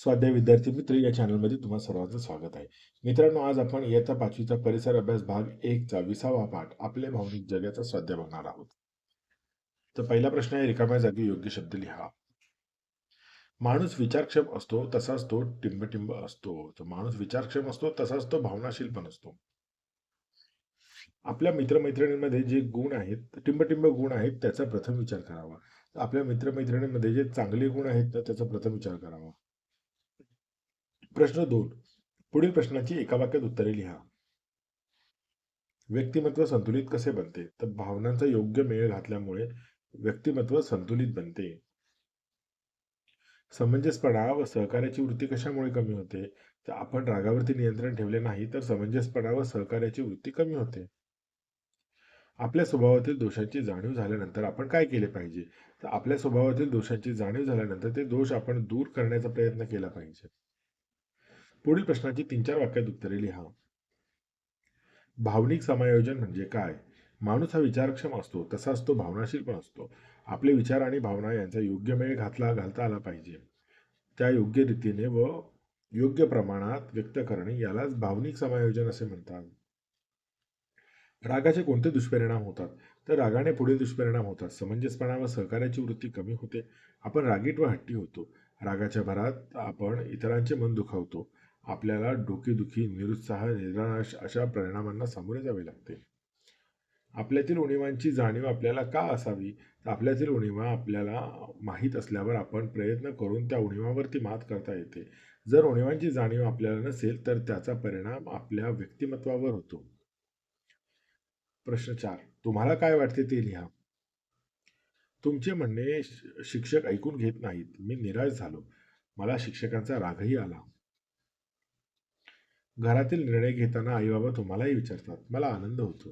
स्वाध्याय विद्यार्थी मित्र या चॅनलमध्ये तुम्हा सर्वांचं स्वागत आहे. मित्रांनो, आज आपण इयत्ता 5वीचा परिसर अभ्यास भाग 1चा 20वा पाठ आपले भावनिक जगाचा स्वाध्याय बघणार आहोत. तर पहिला प्रश्न आहे, रिकाम्या जागी योग्य शब्द लिहा. माणूस विचारक्षम असतो तसाच तो टिंबटिंब असतो. तर माणूस विचारक्षम असतो तसाच तो भावनाशील पण असतो. आपल्या मित्रमैत्रिणींमध्ये जे गुण आहेत, टिंबटिंब गुण आहेत, त्याचा प्रथम विचार करावा. आपल्या मित्रमैत्रिणींमध्ये जे चांगले गुण आहेत तर त्याचा प्रथम विचार करावा. प्रश्न 2. पुढील प्रश्नाची एका वाक्यात उत्तरे लिहा. व्यक्तिमत्व संतुलित कसे बनते? तर भावनांचा योग्य मेळ घातल्यामुळे व्यक्तिमत्व संतुलित बनते. समंजसपणा व सहकार्याची वृत्ती कशामुळे कमी होते? तर आपण रागावरती नियंत्रण ठेवले नाही तर समंजसपणा व सहकार्याची वृत्ती कमी होते. आपल्या स्वभावातील दोषांची जाणीव झाल्यानंतर आपण काय केले पाहिजे? तर आपल्या स्वभावातील दोषांची जाणीव झाल्यानंतर ते दोष आपण दूर करण्याचा प्रयत्न केला पाहिजे. पुढील प्रश्नाची 3-4 वाक्यात उत्तरे लिहा. भावनिक समायोजन म्हणजे काय? माणूस हा विचारक्षम असतो तसाच तो भावनाशील पण असतो. आपले विचार आणि भावना यांचा योग्य मेळ घालता आला पाहिजे. त्या योग्य रीतीने व योग्य प्रमाणात व्यक्त करणे यालाच भावनिक समायोजन असे म्हणतात. रागाचे कोणते दुष्परिणाम होतात? तर रागाने पुढील दुष्परिणाम होतात. समंजसपणा व सहकार्याची वृत्ती कमी होते. आपण रागीट व हट्टी होतो. रागाच्या भरात आपण इतरांचे मन दुखावतो. आपल्याला डोकेदुखी, निरुत्साह, निराश अशा परिणामांना सामोरे जावे लागते. आपल्यातील उणीवांची जाणीव आपल्याला का असावी? तर आपल्यातील उणीवा आपल्याला माहीत असल्यावर आपण प्रयत्न करून त्या उणीवावरती मात करता येते. जर उणीवांची जाणीव आपल्याला नसेल तर त्याचा परिणाम आपल्या व्यक्तिमत्वावर होतो. प्रश्न 4. तुम्हाला काय वाटते ते लिहा. तुमचे म्हणणे शिक्षक ऐकून घेत नाहीत. मी निराश झालो. मला शिक्षकांचा रागही आला. घरातील निर्णय घेताना आई बाबा तुम्हालाही विचारतात. मला आनंद होतो.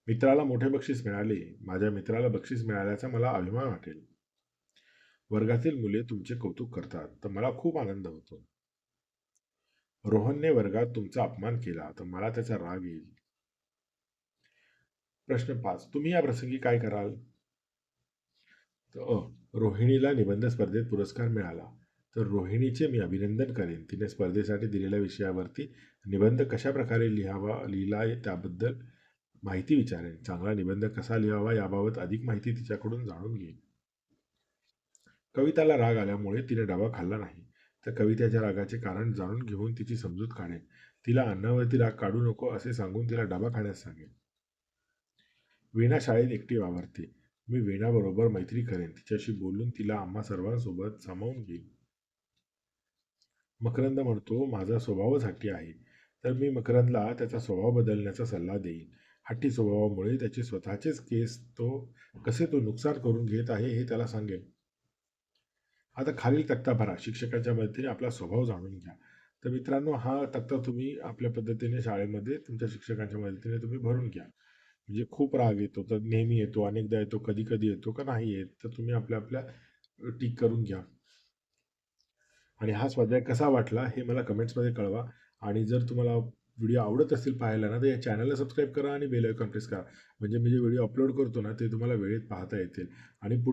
मित्राला मोठे बक्षीस मिळाले. माझ्या मित्राला बक्षीस मिळाल्याचा मला अभिमान वाटेल. वर्गातील मुले तुमचे कौतुक करतात तर मला खूप आनंद होतो. रोहनने वर्गात तुमचा अपमान केला तर मला त्याचा राग येईल. प्रश्न 5. तुम्ही या प्रसंगी काय कराल? रोहिणीला निबंध स्पर्धेत पुरस्कार मिळाला तर रोहिणीचे मी अभिनंदन करेन. तिने स्पर्धेसाठी दिलेल्या विषयावरती निबंध कशा प्रकारे लिहिला त्याबद्दल माहिती विचारेन. चांगला निबंध कसा लिहावा याबाबत अधिक माहिती तिच्याकडून जाणून घेईन. कविताला राग आल्यामुळे तिने डबा खाल्ला नाही तर कवितेच्या रागाचे कारण जाणून घेऊन तिची समजूत काढेन. तिला अन्नावरती राग काढू नको असे सांगून तिला डबा खाण्यास सांगेन. वीणा शाळेत एकटी वावरते. मी वीणाबरोबर मैत्री करेन. तिच्याशी बोलून तिला आम्हा सर्वांसोबत सामावून घेईन. मकरंद म्हणतो माझा स्वभावच हट्टी आहे तर मी मकरंदला त्याचा स्वभाव बदलण्याचा सल्ला देईन. हट्टी स्वभावामुळे त्याचे स्वतःचेच केस कसे तो नुकसान करून घेत आहे हे त्याला सांगेन. आता खालील तक्ता भरा. शिक्षकांच्या मदतीने आपला स्वभाव जाणून घ्या. तर मित्रांनो, हा तक्ता तुम्ही आपल्या पद्धतीने शाळेमध्ये तुमच्या शिक्षकांच्या मदतीने तुम्ही भरून घ्या. म्हणजे खूप राग येतो तर नेहमी येतो, अनेकदा येतो, कधी कधी येतो का नाही येत, तर तुम्ही आपल्या आपल्या टिक करून घ्या. आणि हा स्वाध्याय कसा वाटला हे मला कमेंट्समध्ये कळवा. आणि जर तुम्हाला व्हिडिओ आवडत असतील पाहायला ना, तर या चॅनलला सबस्क्राईब करा आणि बेल आयकॉन प्रेस करा. म्हणजे मी जे व्हिडिओ अपलोड करतो ना ते तुम्हाला वेळेत पाहता येतील. आणि